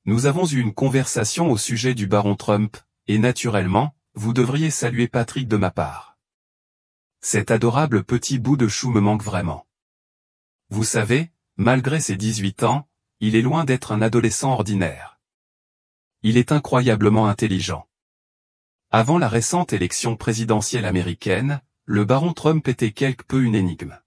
Nous avons eu une conversation au sujet du baron Trump, et naturellement, vous devriez saluer Patrick de ma part. Cet adorable petit bout de chou me manque vraiment. Vous savez, malgré ses 18 ans, il est loin d'être un adolescent ordinaire. Il est incroyablement intelligent. Avant la récente élection présidentielle américaine, le baron Trump était quelque peu une énigme.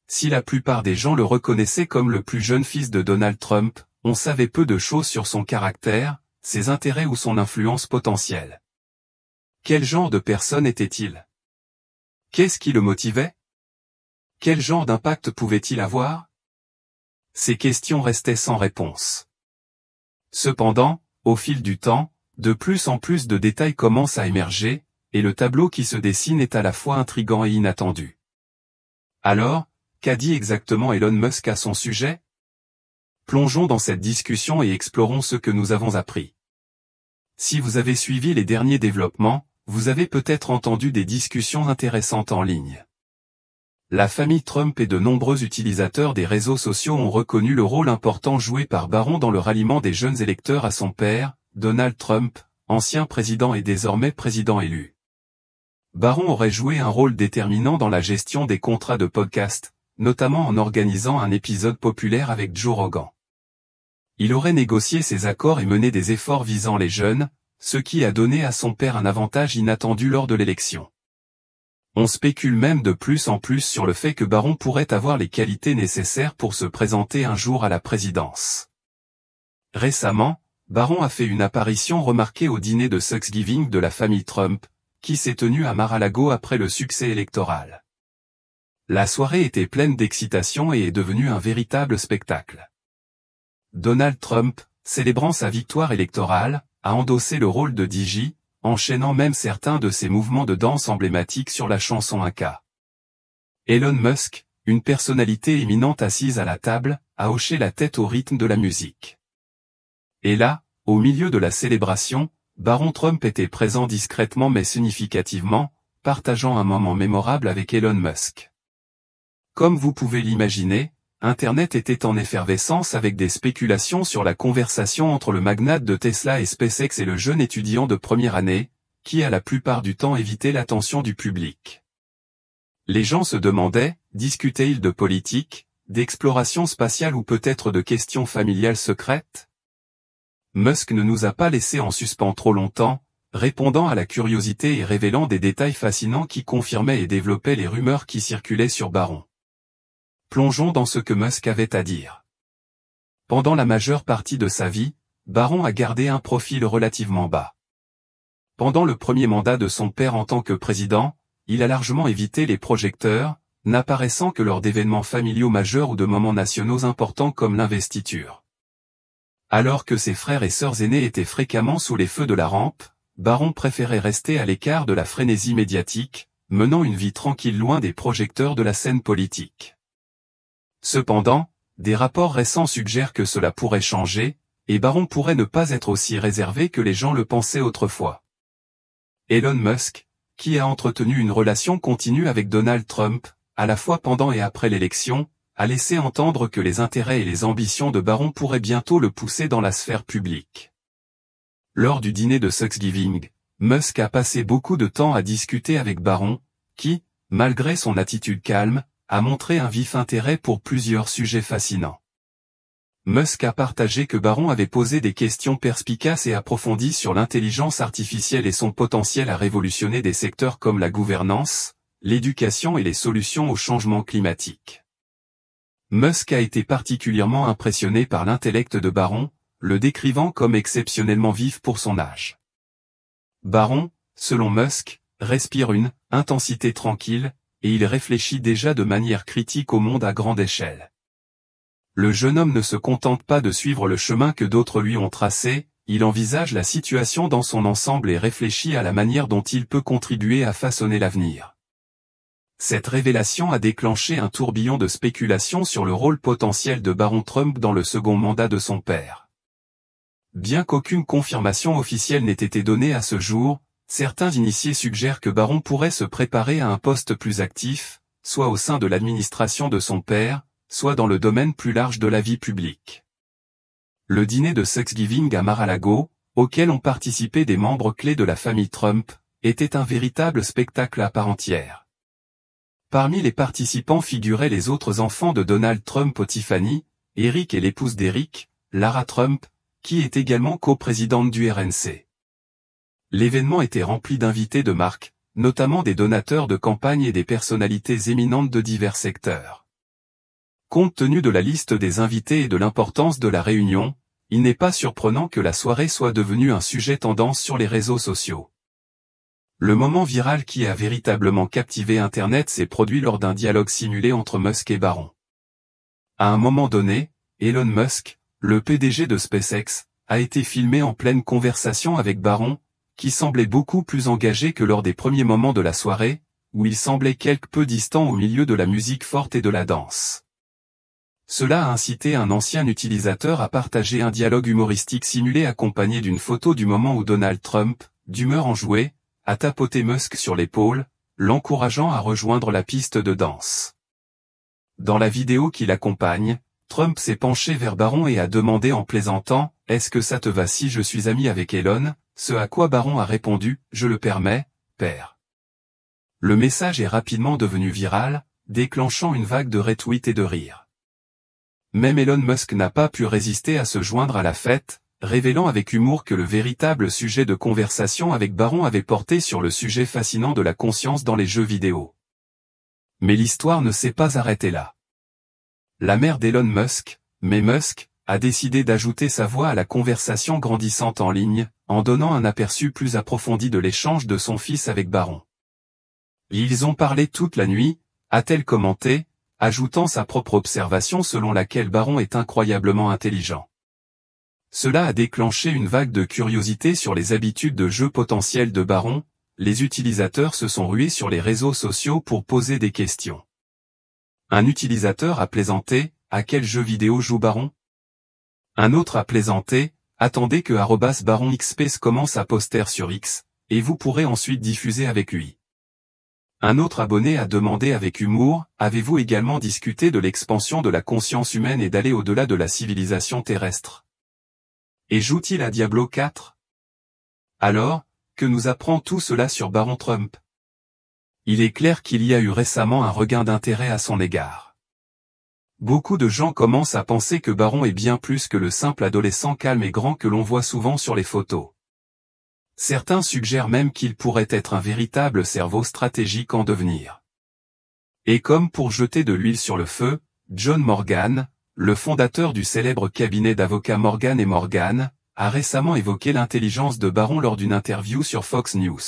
Si la plupart des gens le reconnaissaient comme le plus jeune fils de Donald Trump, on savait peu de choses sur son caractère, ses intérêts ou son influence potentielle. Quel genre de personne était-il? Qu'est-ce qui le motivait? Quel genre d'impact pouvait-il avoir? Ces questions restaient sans réponse. Cependant, au fil du temps, de plus en plus de détails commencent à émerger, et le tableau qui se dessine est à la fois intrigant et inattendu. Alors, qu'a dit exactement Elon Musk à son sujet? Plongeons dans cette discussion et explorons ce que nous avons appris. Si vous avez suivi les derniers développements, vous avez peut-être entendu des discussions intéressantes en ligne. La famille Trump et de nombreux utilisateurs des réseaux sociaux ont reconnu le rôle important joué par Barron dans le ralliement des jeunes électeurs à son père, Donald Trump, ancien président et désormais président élu. Barron aurait joué un rôle déterminant dans la gestion des contrats de podcast, notamment en organisant un épisode populaire avec Joe Rogan. Il aurait négocié ces accords et mené des efforts visant les jeunes, ce qui a donné à son père un avantage inattendu lors de l'élection. On spécule même de plus en plus sur le fait que Barron pourrait avoir les qualités nécessaires pour se présenter un jour à la présidence. Récemment, Barron a fait une apparition remarquée au dîner de Thanksgiving de la famille Trump, qui s'est tenu à Mar-a-Lago après le succès électoral. La soirée était pleine d'excitation et est devenue un véritable spectacle. Donald Trump, célébrant sa victoire électorale, a endossé le rôle de DJ, enchaînant même certains de ses mouvements de danse emblématiques sur la chanson Aka. Elon Musk, une personnalité éminente assise à la table, a hoché la tête au rythme de la musique. Et là, au milieu de la célébration, Baron Trump était présent discrètement mais significativement, partageant un moment mémorable avec Elon Musk. Comme vous pouvez l'imaginer, Internet était en effervescence avec des spéculations sur la conversation entre le magnate de Tesla et SpaceX et le jeune étudiant de première année, qui a la plupart du temps évité l'attention du public. Les gens se demandaient, discutaient-ils de politique, d'exploration spatiale ou peut-être de questions familiales secrètes? Musk ne nous a pas laissé en suspens trop longtemps, répondant à la curiosité et révélant des détails fascinants qui confirmaient et développaient les rumeurs qui circulaient sur Barron. Plongeons dans ce que Musk avait à dire. Pendant la majeure partie de sa vie, Barron a gardé un profil relativement bas. Pendant le premier mandat de son père en tant que président, il a largement évité les projecteurs, n'apparaissant que lors d'événements familiaux majeurs ou de moments nationaux importants comme l'investiture. Alors que ses frères et sœurs aînés étaient fréquemment sous les feux de la rampe, Barron préférait rester à l'écart de la frénésie médiatique, menant une vie tranquille loin des projecteurs de la scène politique. Cependant, des rapports récents suggèrent que cela pourrait changer, et Barron pourrait ne pas être aussi réservé que les gens le pensaient autrefois. Elon Musk, qui a entretenu une relation continue avec Donald Trump, à la fois pendant et après l'élection, a laissé entendre que les intérêts et les ambitions de Barron pourraient bientôt le pousser dans la sphère publique. Lors du dîner de Thanksgiving, Musk a passé beaucoup de temps à discuter avec Barron, qui, malgré son attitude calme, a montré un vif intérêt pour plusieurs sujets fascinants. Musk a partagé que Barron avait posé des questions perspicaces et approfondies sur l'intelligence artificielle et son potentiel à révolutionner des secteurs comme la gouvernance, l'éducation et les solutions au changement climatique. Musk a été particulièrement impressionné par l'intellect de Barron, le décrivant comme exceptionnellement vif pour son âge. Barron, selon Musk, respire une intensité tranquille, et il réfléchit déjà de manière critique au monde à grande échelle. Le jeune homme ne se contente pas de suivre le chemin que d'autres lui ont tracé, il envisage la situation dans son ensemble et réfléchit à la manière dont il peut contribuer à façonner l'avenir. Cette révélation a déclenché un tourbillon de spéculations sur le rôle potentiel de Baron Trump dans le second mandat de son père. Bien qu'aucune confirmation officielle n'ait été donnée à ce jour, certains initiés suggèrent que Barron pourrait se préparer à un poste plus actif, soit au sein de l'administration de son père, soit dans le domaine plus large de la vie publique. Le dîner de Thanksgiving à Mar-a-Lago, auquel ont participé des membres clés de la famille Trump, était un véritable spectacle à part entière. Parmi les participants figuraient les autres enfants de Donald Trump, Tiffany, Eric et l'épouse d'Eric, Lara Trump, qui est également coprésidente du RNC. L'événement était rempli d'invités de marque, notamment des donateurs de campagne et des personnalités éminentes de divers secteurs. Compte tenu de la liste des invités et de l'importance de la réunion, il n'est pas surprenant que la soirée soit devenue un sujet tendance sur les réseaux sociaux. Le moment viral qui a véritablement captivé Internet s'est produit lors d'un dialogue simulé entre Musk et Barron. À un moment donné, Elon Musk, le PDG de SpaceX, a été filmé en pleine conversation avec Barron, qui semblait beaucoup plus engagé que lors des premiers moments de la soirée, où il semblait quelque peu distant au milieu de la musique forte et de la danse. Cela a incité un ancien utilisateur à partager un dialogue humoristique simulé accompagné d'une photo du moment où Donald Trump, d'humeur enjouée, a tapoté Musk sur l'épaule, l'encourageant à rejoindre la piste de danse. Dans la vidéo qui l'accompagne, Trump s'est penché vers Barron et a demandé en plaisantant « Est-ce que ça te va si je suis ami avec Elon ?» Ce à quoi Barron a répondu « Je le permets, père ». Le message est rapidement devenu viral, déclenchant une vague de retweets et de rires. Même Elon Musk n'a pas pu résister à se joindre à la fête, révélant avec humour que le véritable sujet de conversation avec Barron avait porté sur le sujet fascinant de la conscience dans les jeux vidéo. Mais l'histoire ne s'est pas arrêtée là. La mère d'Elon Musk, Mae Musk, a décidé d'ajouter sa voix à la conversation grandissante en ligne, en donnant un aperçu plus approfondi de l'échange de son fils avec Barron. Ils ont parlé toute la nuit, a-t-elle commenté, ajoutant sa propre observation selon laquelle Barron est incroyablement intelligent. Cela a déclenché une vague de curiosité sur les habitudes de jeu potentielles de Barron, les utilisateurs se sont rués sur les réseaux sociaux pour poser des questions. Un utilisateur a plaisanté, à quel jeu vidéo joue Barron? Un autre a plaisanté, attendez que @BaronXP commence à poster sur X, et vous pourrez ensuite diffuser avec lui. Un autre abonné a demandé avec humour, avez-vous également discuté de l'expansion de la conscience humaine et d'aller au-delà de la civilisation terrestre? Et joue-t-il à Diablo 4? Alors, que nous apprend tout cela sur Baron Trump? Il est clair qu'il y a eu récemment un regain d'intérêt à son égard. Beaucoup de gens commencent à penser que Barron est bien plus que le simple adolescent calme et grand que l'on voit souvent sur les photos. Certains suggèrent même qu'il pourrait être un véritable cerveau stratégique en devenir. Et comme pour jeter de l'huile sur le feu, John Morgan, le fondateur du célèbre cabinet d'avocats Morgan & Morgan, a récemment évoqué l'intelligence de Barron lors d'une interview sur Fox News.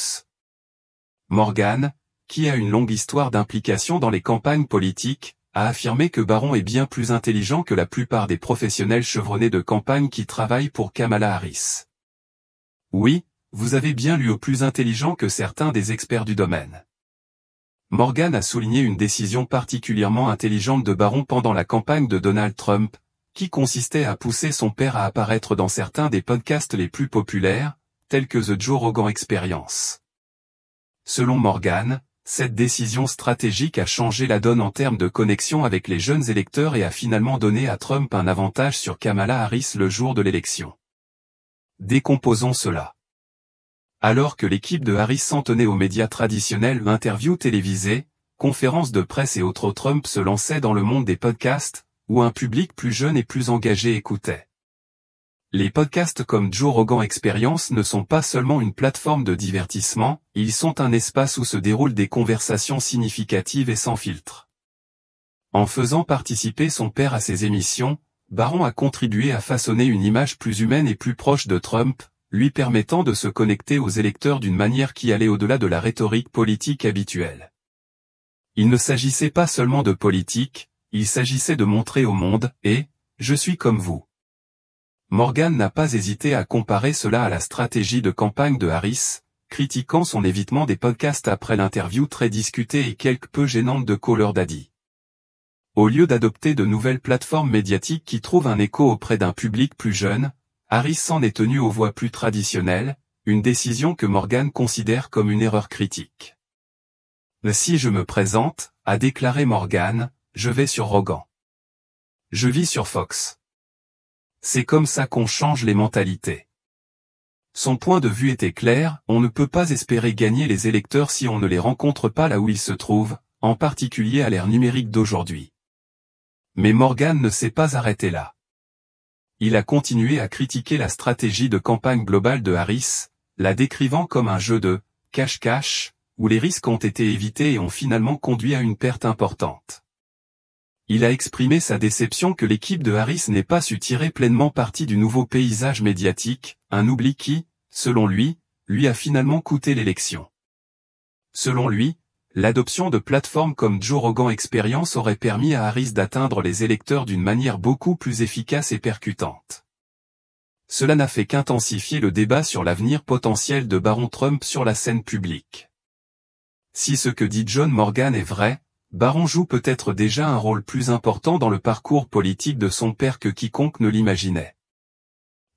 Morgan, qui a une longue histoire d'implication dans les campagnes politiques, a affirmé que Barron est bien plus intelligent que la plupart des professionnels chevronnés de campagne qui travaillent pour Kamala Harris. Oui, vous avez bien lu, au plus intelligent que certains des experts du domaine. Morgan a souligné une décision particulièrement intelligente de Barron pendant la campagne de Donald Trump, qui consistait à pousser son père à apparaître dans certains des podcasts les plus populaires, tels que The Joe Rogan Experience. Selon Morgan, cette décision stratégique a changé la donne en termes de connexion avec les jeunes électeurs et a finalement donné à Trump un avantage sur Kamala Harris le jour de l'élection. Décomposons cela. Alors que l'équipe de Harris s'en tenait aux médias traditionnels, interviews télévisées, conférences de presse et autres, Trump se lançait dans le monde des podcasts, où un public plus jeune et plus engagé écoutait. Les podcasts comme Joe Rogan Experience ne sont pas seulement une plateforme de divertissement, ils sont un espace où se déroulent des conversations significatives et sans filtre. En faisant participer son père à ces émissions, Barron a contribué à façonner une image plus humaine et plus proche de Trump, lui permettant de se connecter aux électeurs d'une manière qui allait au-delà de la rhétorique politique habituelle. Il ne s'agissait pas seulement de politique, il s'agissait de montrer au monde, je suis comme vous. Morgan n'a pas hésité à comparer cela à la stratégie de campagne de Harris, critiquant son évitement des podcasts après l'interview très discutée et quelque peu gênante de Call Her Daddy. Au lieu d'adopter de nouvelles plateformes médiatiques qui trouvent un écho auprès d'un public plus jeune, Harris s'en est tenu aux voies plus traditionnelles, une décision que Morgan considère comme une erreur critique. Si je me présente, a déclaré Morgan, je vais sur Rogan. Je vis sur Fox. C'est comme ça qu'on change les mentalités. Son point de vue était clair, on ne peut pas espérer gagner les électeurs si on ne les rencontre pas là où ils se trouvent, en particulier à l'ère numérique d'aujourd'hui. Mais Morgan ne s'est pas arrêté là. Il a continué à critiquer la stratégie de campagne globale de Harris, la décrivant comme un jeu de « cache-cache », où les risques ont été évités et ont finalement conduit à une perte importante. Il a exprimé sa déception que l'équipe de Harris n'ait pas su tirer pleinement parti du nouveau paysage médiatique, un oubli qui, selon lui a finalement coûté l'élection. Selon lui, l'adoption de plateformes comme Joe Rogan Experience aurait permis à Harris d'atteindre les électeurs d'une manière beaucoup plus efficace et percutante. Cela n'a fait qu'intensifier le débat sur l'avenir potentiel de Baron Trump sur la scène publique. Si ce que dit John Morgan est vrai, Baron joue peut-être déjà un rôle plus important dans le parcours politique de son père que quiconque ne l'imaginait.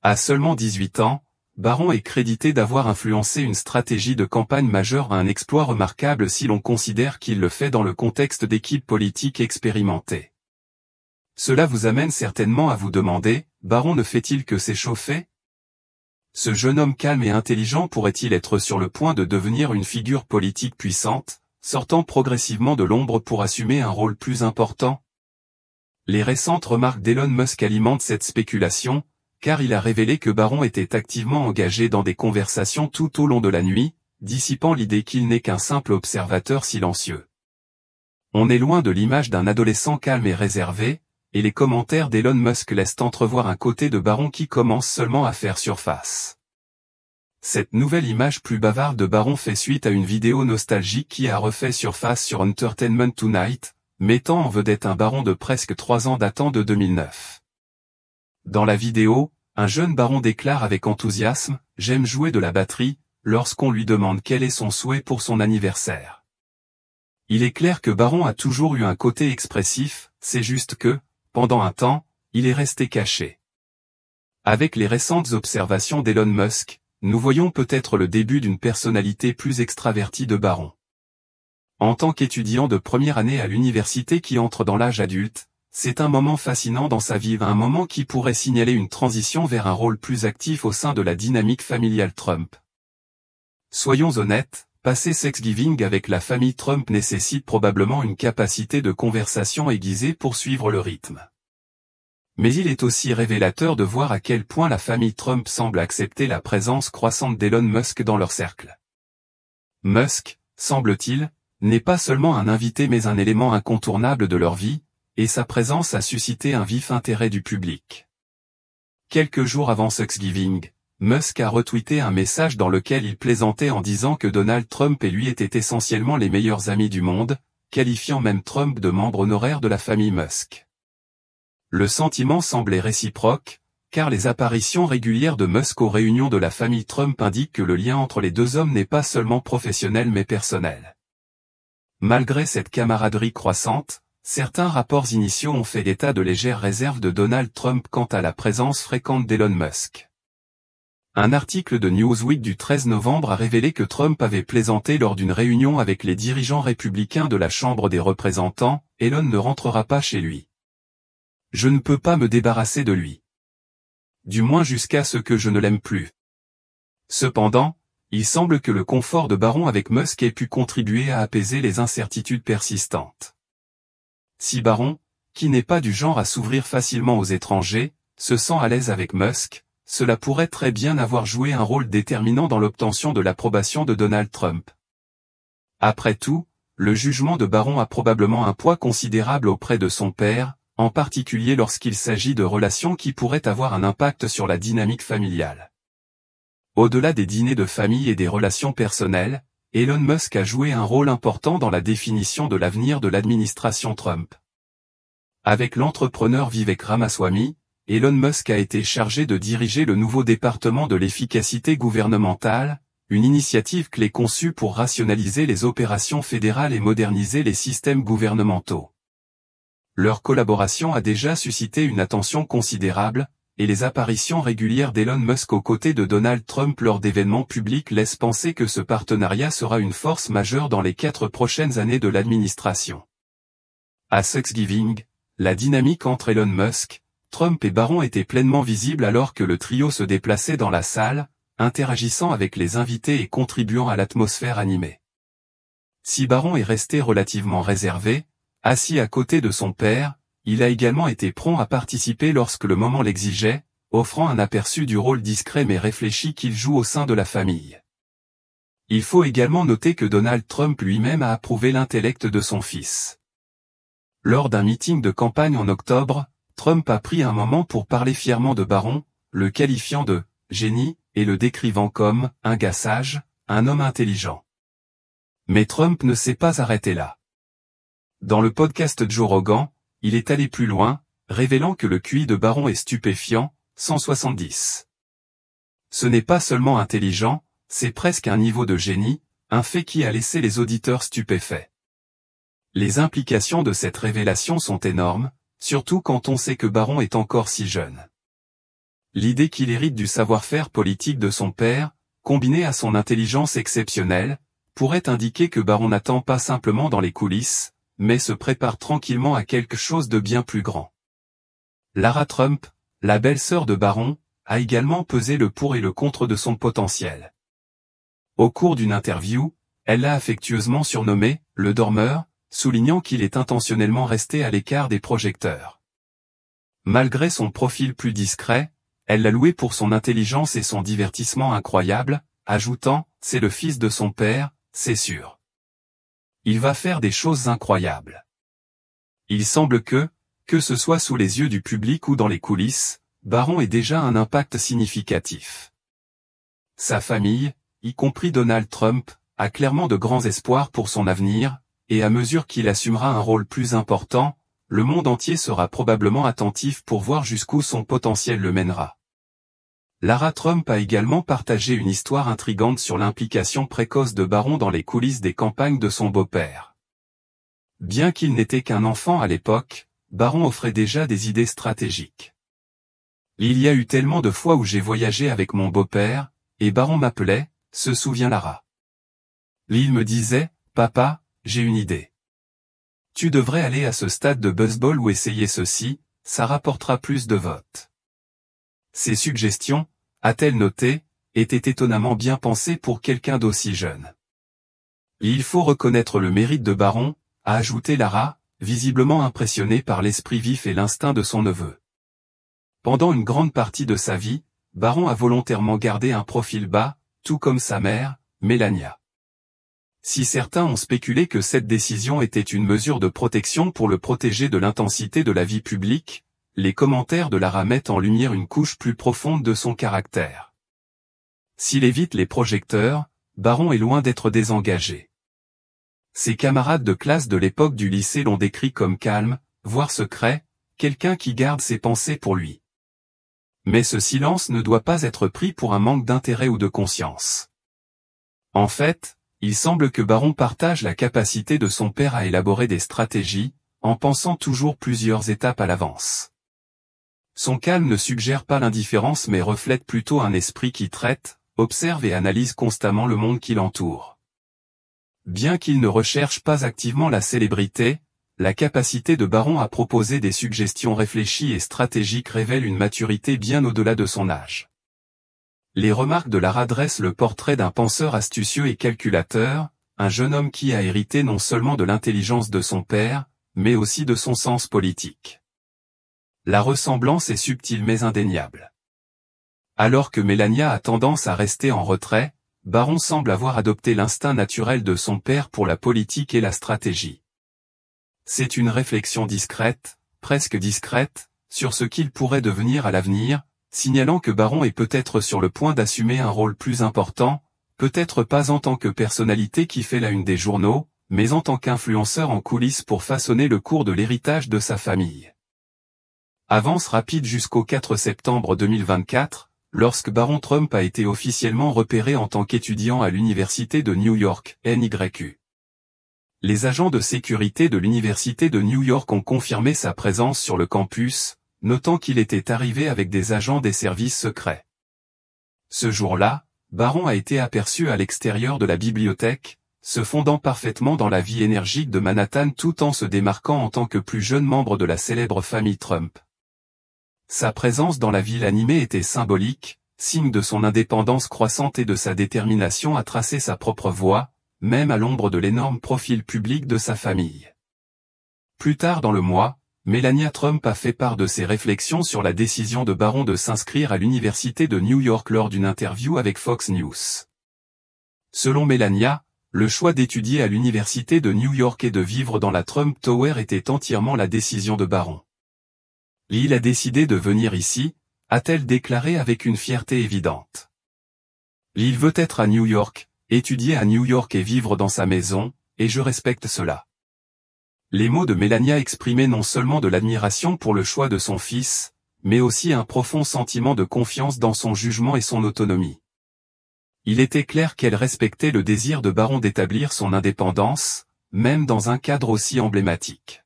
À seulement 18 ans, Baron est crédité d'avoir influencé une stratégie de campagne majeure, un exploit remarquable si l'on considère qu'il le fait dans le contexte d'équipes politiques expérimentées. Cela vous amène certainement à vous demander, Baron ne fait-il que s'échauffer ? Ce jeune homme calme et intelligent pourrait-il être sur le point de devenir une figure politique puissante, sortant progressivement de l'ombre pour assumer un rôle plus important ? Les récentes remarques d'Elon Musk alimentent cette spéculation, car il a révélé que Baron était activement engagé dans des conversations tout au long de la nuit, dissipant l'idée qu'il n'est qu'un simple observateur silencieux. On est loin de l'image d'un adolescent calme et réservé, et les commentaires d'Elon Musk laissent entrevoir un côté de Baron qui commence seulement à faire surface. Cette nouvelle image plus bavarde de Baron fait suite à une vidéo nostalgique qui a refait surface sur Entertainment Tonight, mettant en vedette un Baron de presque 3 ans datant de 2009. Dans la vidéo, un jeune Baron déclare avec enthousiasme « J'aime jouer de la batterie » lorsqu'on lui demande quel est son souhait pour son anniversaire. Il est clair que Baron a toujours eu un côté expressif, c'est juste que, pendant un temps, il est resté caché. Avec les récentes observations d'Elon Musk, nous voyons peut-être le début d'une personnalité plus extravertie de Baron. En tant qu'étudiant de première année à l'université qui entre dans l'âge adulte, c'est un moment fascinant dans sa vie, un moment qui pourrait signaler une transition vers un rôle plus actif au sein de la dynamique familiale Trump. Soyons honnêtes, passer Thanksgiving avec la famille Trump nécessite probablement une capacité de conversation aiguisée pour suivre le rythme. Mais il est aussi révélateur de voir à quel point la famille Trump semble accepter la présence croissante d'Elon Musk dans leur cercle. Musk, semble-t-il, n'est pas seulement un invité mais un élément incontournable de leur vie, et sa présence a suscité un vif intérêt du public. Quelques jours avant Thanksgiving, Musk a retweeté un message dans lequel il plaisantait en disant que Donald Trump et lui étaient essentiellement les meilleurs amis du monde, qualifiant même Trump de membre honoraire de la famille Musk. Le sentiment semblait réciproque, car les apparitions régulières de Musk aux réunions de la famille Trump indiquent que le lien entre les deux hommes n'est pas seulement professionnel mais personnel. Malgré cette camaraderie croissante, certains rapports initiaux ont fait état de légères réserves de Donald Trump quant à la présence fréquente d'Elon Musk. Un article de Newsweek du 13 novembre a révélé que Trump avait plaisanté lors d'une réunion avec les dirigeants républicains de la Chambre des représentants, « Elon ne rentrera pas chez lui. Je ne peux pas me débarrasser de lui. Du moins jusqu'à ce que je ne l'aime plus. » Cependant, il semble que le confort de Baron avec Musk ait pu contribuer à apaiser les incertitudes persistantes. Si Baron, qui n'est pas du genre à s'ouvrir facilement aux étrangers, se sent à l'aise avec Musk, cela pourrait très bien avoir joué un rôle déterminant dans l'obtention de l'approbation de Donald Trump. Après tout, le jugement de Baron a probablement un poids considérable auprès de son père, en particulier lorsqu'il s'agit de relations qui pourraient avoir un impact sur la dynamique familiale. Au-delà des dîners de famille et des relations personnelles, Elon Musk a joué un rôle important dans la définition de l'avenir de l'administration Trump. Avec l'entrepreneur Vivek Ramaswamy, Elon Musk a été chargé de diriger le nouveau département de l'efficacité gouvernementale, une initiative clé conçue pour rationaliser les opérations fédérales et moderniser les systèmes gouvernementaux. Leur collaboration a déjà suscité une attention considérable, et les apparitions régulières d'Elon Musk aux côtés de Donald Trump lors d'événements publics laissent penser que ce partenariat sera une force majeure dans les 4 prochaines années de l'administration. À Thanksgiving, la dynamique entre Elon Musk, Trump et Barron étaient pleinement visibles alors que le trio se déplaçait dans la salle, interagissant avec les invités et contribuant à l'atmosphère animée. Si Barron est resté relativement réservé, assis à côté de son père, il a également été prompt à participer lorsque le moment l'exigeait, offrant un aperçu du rôle discret mais réfléchi qu'il joue au sein de la famille. Il faut également noter que Donald Trump lui-même a approuvé l'intellect de son fils. Lors d'un meeting de campagne en octobre, Trump a pris un moment pour parler fièrement de Barron, le qualifiant de « génie » et le décrivant comme « un gars sage, un homme intelligent ». Mais Trump ne s'est pas arrêté là. Dans le podcast Joe Rogan, il est allé plus loin, révélant que le QI de Barron est stupéfiant, 170. Ce n'est pas seulement intelligent, c'est presque un niveau de génie, un fait qui a laissé les auditeurs stupéfaits. Les implications de cette révélation sont énormes, surtout quand on sait que Barron est encore si jeune. L'idée qu'il hérite du savoir-faire politique de son père, combinée à son intelligence exceptionnelle, pourrait indiquer que Barron n'attend pas simplement dans les coulisses, mais se prépare tranquillement à quelque chose de bien plus grand. Lara Trump, la belle-sœur de Barron, a également pesé le pour et le contre de son potentiel. Au cours d'une interview, elle l'a affectueusement surnommé « le dormeur », soulignant qu'il est intentionnellement resté à l'écart des projecteurs. Malgré son profil plus discret, elle l'a loué pour son intelligence et son divertissement incroyable, ajoutant « c'est le fils de son père, c'est sûr. Il va faire des choses incroyables. » Il semble que ce soit sous les yeux du public ou dans les coulisses, Barron ait déjà un impact significatif. Sa famille, y compris Donald Trump, a clairement de grands espoirs pour son avenir, et à mesure qu'il assumera un rôle plus important, le monde entier sera probablement attentif pour voir jusqu'où son potentiel le mènera. Lara Trump a également partagé une histoire intrigante sur l'implication précoce de Barron dans les coulisses des campagnes de son beau-père. Bien qu'il n'était qu'un enfant à l'époque, Barron offrait déjà des idées stratégiques. Il y a eu tellement de fois où j'ai voyagé avec mon beau-père, et Barron m'appelait, se souvient Lara. Il me disait, « Papa, j'ai une idée. Tu devrais aller à ce stade de baseball ou essayer ceci, ça rapportera plus de votes. » Ces suggestions, a-t-elle noté, étaient étonnamment bien pensées pour quelqu'un d'aussi jeune. Il faut reconnaître le mérite de Barron, a ajouté Lara, visiblement impressionnée par l'esprit vif et l'instinct de son neveu. Pendant une grande partie de sa vie, Barron a volontairement gardé un profil bas, tout comme sa mère, Melania. Si certains ont spéculé que cette décision était une mesure de protection pour le protéger de l'intensité de la vie publique, les commentaires de Lara mettent en lumière une couche plus profonde de son caractère. S'il évite les projecteurs, Barron est loin d'être désengagé. Ses camarades de classe de l'époque du lycée l'ont décrit comme calme, voire secret, quelqu'un qui garde ses pensées pour lui. Mais ce silence ne doit pas être pris pour un manque d'intérêt ou de conscience. En fait, il semble que Barron partage la capacité de son père à élaborer des stratégies, en pensant toujours plusieurs étapes à l'avance. Son calme ne suggère pas l'indifférence mais reflète plutôt un esprit qui traite, observe et analyse constamment le monde qui l'entoure. Bien qu'il ne recherche pas activement la célébrité, la capacité de Barron à proposer des suggestions réfléchies et stratégiques révèle une maturité bien au-delà de son âge. Les remarques de Lara dressent le portrait d'un penseur astucieux et calculateur, un jeune homme qui a hérité non seulement de l'intelligence de son père, mais aussi de son sens politique. La ressemblance est subtile mais indéniable. Alors que Melania a tendance à rester en retrait, Barron semble avoir adopté l'instinct naturel de son père pour la politique et la stratégie. C'est une réflexion discrète, presque discrète, sur ce qu'il pourrait devenir à l'avenir, signalant que Barron est peut-être sur le point d'assumer un rôle plus important, peut-être pas en tant que personnalité qui fait la une des journaux, mais en tant qu'influenceur en coulisses pour façonner le cours de l'héritage de sa famille. Avance rapide jusqu'au 4 septembre 2024, lorsque Barron Trump a été officiellement repéré en tant qu'étudiant à l'université de New York, NYU. Les agents de sécurité de l'université de New York ont confirmé sa présence sur le campus, notant qu'il était arrivé avec des agents des services secrets. Ce jour-là, Barron a été aperçu à l'extérieur de la bibliothèque, se fondant parfaitement dans la vie énergique de Manhattan tout en se démarquant en tant que plus jeune membre de la célèbre famille Trump. Sa présence dans la ville animée était symbolique, signe de son indépendance croissante et de sa détermination à tracer sa propre voie, même à l'ombre de l'énorme profil public de sa famille. Plus tard dans le mois, Melania Trump a fait part de ses réflexions sur la décision de Barron de s'inscrire à l'université de New York lors d'une interview avec Fox News. Selon Melania, le choix d'étudier à l'université de New York et de vivre dans la Trump Tower était entièrement la décision de Barron. Il a décidé de venir ici, a-t-elle déclaré avec une fierté évidente. Il veut être à New York, étudier à New York et vivre dans sa maison, et je respecte cela. Les mots de Melania exprimaient non seulement de l'admiration pour le choix de son fils, mais aussi un profond sentiment de confiance dans son jugement et son autonomie. Il était clair qu'elle respectait le désir de Barron d'établir son indépendance, même dans un cadre aussi emblématique.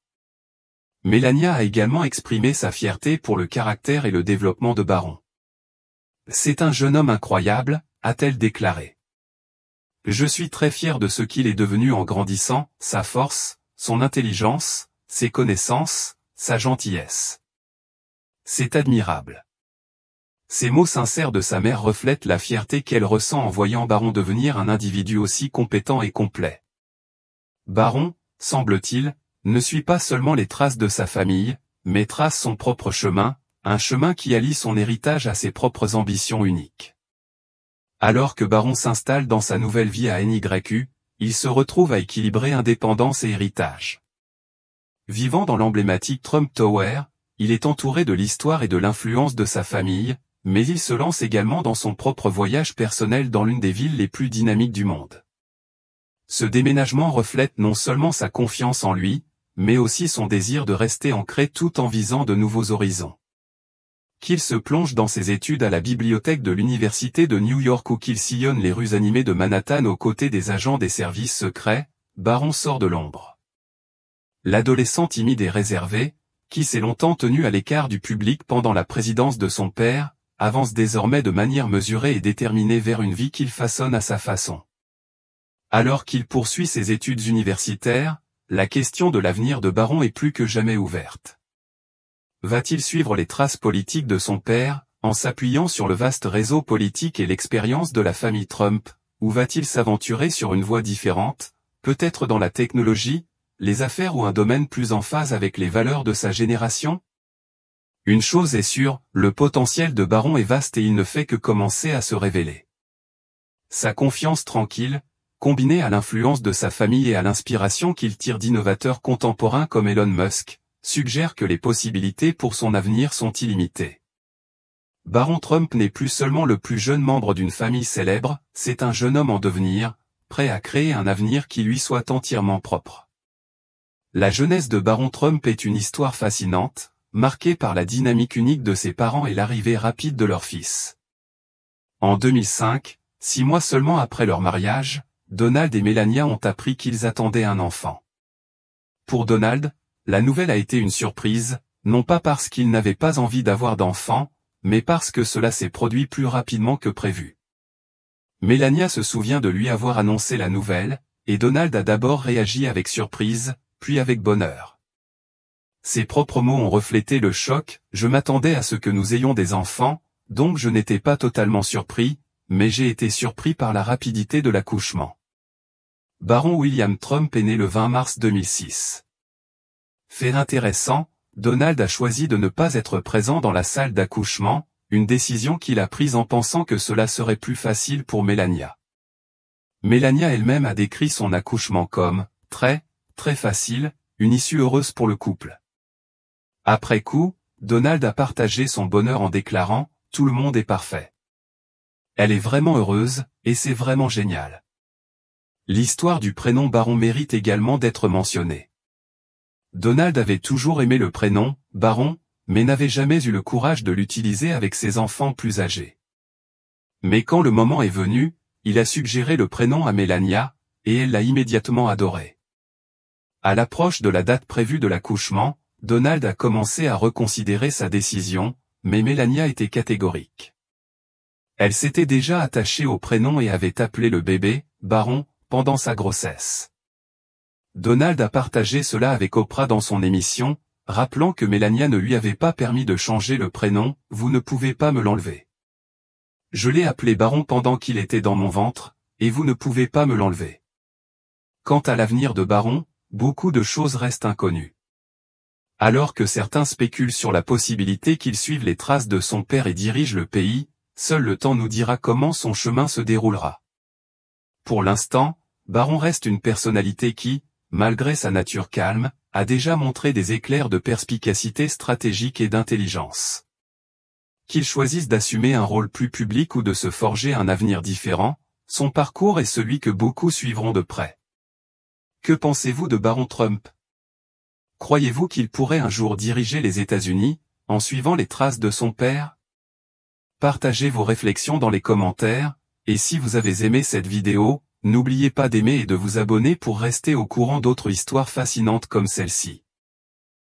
Melania a également exprimé sa fierté pour le caractère et le développement de Barron. « C'est un jeune homme incroyable », a-t-elle déclaré. « Je suis très fier de ce qu'il est devenu en grandissant, sa force, son intelligence, ses connaissances, sa gentillesse. C'est admirable. » Ces mots sincères de sa mère reflètent la fierté qu'elle ressent en voyant Barron devenir un individu aussi compétent et complet. Barron, semble-t-il, ne suit pas seulement les traces de sa famille, mais trace son propre chemin, un chemin qui allie son héritage à ses propres ambitions uniques. Alors que Barron s'installe dans sa nouvelle vie à NYU, il se retrouve à équilibrer indépendance et héritage. Vivant dans l'emblématique Trump Tower, il est entouré de l'histoire et de l'influence de sa famille, mais il se lance également dans son propre voyage personnel dans l'une des villes les plus dynamiques du monde. Ce déménagement reflète non seulement sa confiance en lui, mais aussi son désir de rester ancré tout en visant de nouveaux horizons. Qu'il se plonge dans ses études à la bibliothèque de l'université de New York ou qu'il sillonne les rues animées de Manhattan aux côtés des agents des services secrets, Barron sort de l'ombre. L'adolescent timide et réservé, qui s'est longtemps tenu à l'écart du public pendant la présidence de son père, avance désormais de manière mesurée et déterminée vers une vie qu'il façonne à sa façon. Alors qu'il poursuit ses études universitaires, la question de l'avenir de Barron est plus que jamais ouverte. Va-t-il suivre les traces politiques de son père, en s'appuyant sur le vaste réseau politique et l'expérience de la famille Trump, ou va-t-il s'aventurer sur une voie différente, peut-être dans la technologie, les affaires ou un domaine plus en phase avec les valeurs de sa génération? Une chose est sûre, le potentiel de Barron est vaste et il ne fait que commencer à se révéler. Sa confiance tranquille, combinée à l'influence de sa famille et à l'inspiration qu'il tire d'innovateurs contemporains comme Elon Musk, suggère que les possibilités pour son avenir sont illimitées. Barron Trump n'est plus seulement le plus jeune membre d'une famille célèbre, c'est un jeune homme en devenir, prêt à créer un avenir qui lui soit entièrement propre. La jeunesse de Barron Trump est une histoire fascinante, marquée par la dynamique unique de ses parents et l'arrivée rapide de leur fils. En 2005, 6 mois seulement après leur mariage, Donald et Melania ont appris qu'ils attendaient un enfant. Pour Donald, la nouvelle a été une surprise, non pas parce qu'il n'avait pas envie d'avoir d'enfant, mais parce que cela s'est produit plus rapidement que prévu. Melania se souvient de lui avoir annoncé la nouvelle, et Donald a d'abord réagi avec surprise, puis avec bonheur. Ses propres mots ont reflété le choc, « Je m'attendais à ce que nous ayons des enfants, donc je n'étais pas totalement surpris, mais j'ai été surpris par la rapidité de l'accouchement. » Barron William Trump est né le 20 mars 2006. Fait intéressant, Donald a choisi de ne pas être présent dans la salle d'accouchement, une décision qu'il a prise en pensant que cela serait plus facile pour Melania. Melania elle-même a décrit son accouchement comme « très facile, une issue heureuse pour le couple ». Après coup, Donald a partagé son bonheur en déclarant « Tout le monde est parfait. Elle est vraiment heureuse, et c'est vraiment génial ». L'histoire du prénom Barron mérite également d'être mentionnée. Donald avait toujours aimé le prénom Barron, mais n'avait jamais eu le courage de l'utiliser avec ses enfants plus âgés. Mais quand le moment est venu, il a suggéré le prénom à Melania, et elle l'a immédiatement adoré. À l'approche de la date prévue de l'accouchement, Donald a commencé à reconsidérer sa décision, mais Melania était catégorique. Elle s'était déjà attachée au prénom et avait appelé le bébé Barron pendant sa grossesse. Donald a partagé cela avec Oprah dans son émission rappelant que Melania ne lui avait pas permis de changer le prénom, « Vous ne pouvez pas me l'enlever. Je l'ai appelé Baron pendant qu'il était dans mon ventre, et vous ne pouvez pas me l'enlever. » Quant à l'avenir de Baron, beaucoup de choses restent inconnues. Alors que certains spéculent sur la possibilité qu'il suive les traces de son père et dirige le pays, seul le temps nous dira comment son chemin se déroulera. Pour l'instant, Baron reste une personnalité qui, malgré sa nature calme, a déjà montré des éclairs de perspicacité stratégique et d'intelligence. Qu'il choisisse d'assumer un rôle plus public ou de se forger un avenir différent, son parcours est celui que beaucoup suivront de près. Que pensez-vous de Baron Trump? Croyez-vous qu'il pourrait un jour diriger les États-Unis, en suivant les traces de son père? Partagez vos réflexions dans les commentaires, et si vous avez aimé cette vidéo, n'oubliez pas d'aimer et de vous abonner pour rester au courant d'autres histoires fascinantes comme celle-ci.